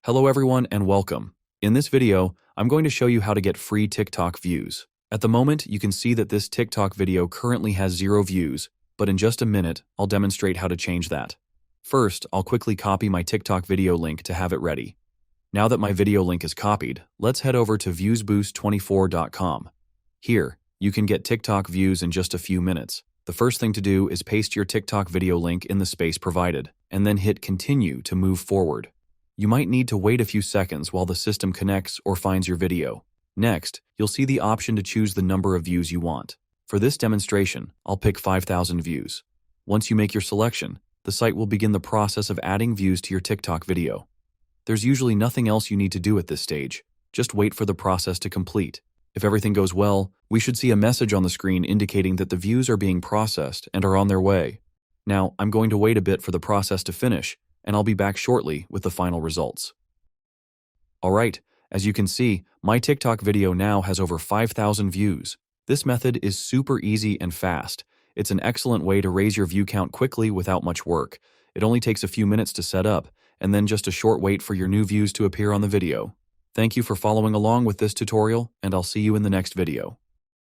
Hello everyone and welcome. In this video, I'm going to show you how to get free TikTok views. At the moment, you can see that this TikTok video currently has 0 views, but in just a minute, I'll demonstrate how to change that. First, I'll quickly copy my TikTok video link to have it ready. Now that my video link is copied, let's head over to viewsboost24.com. Here, you can get TikTok views in just a few minutes. The first thing to do is paste your TikTok video link in the space provided, and then hit continue to move forward. You might need to wait a few seconds while the system connects or finds your video. Next, you'll see the option to choose the number of views you want. For this demonstration, I'll pick 5,000 views. Once you make your selection, the site will begin the process of adding views to your TikTok video. There's usually nothing else you need to do at this stage. Just wait for the process to complete. If everything goes well, we should see a message on the screen indicating that the views are being processed and are on their way. Now, I'm going to wait a bit for the process to finish, and I'll be back shortly with the final results. Alright, as you can see, my TikTok video now has over 5,000 views. This method is super easy and fast. It's an excellent way to raise your view count quickly without much work. It only takes a few minutes to set up, and then just a short wait for your new views to appear on the video. Thank you for following along with this tutorial, and I'll see you in the next video.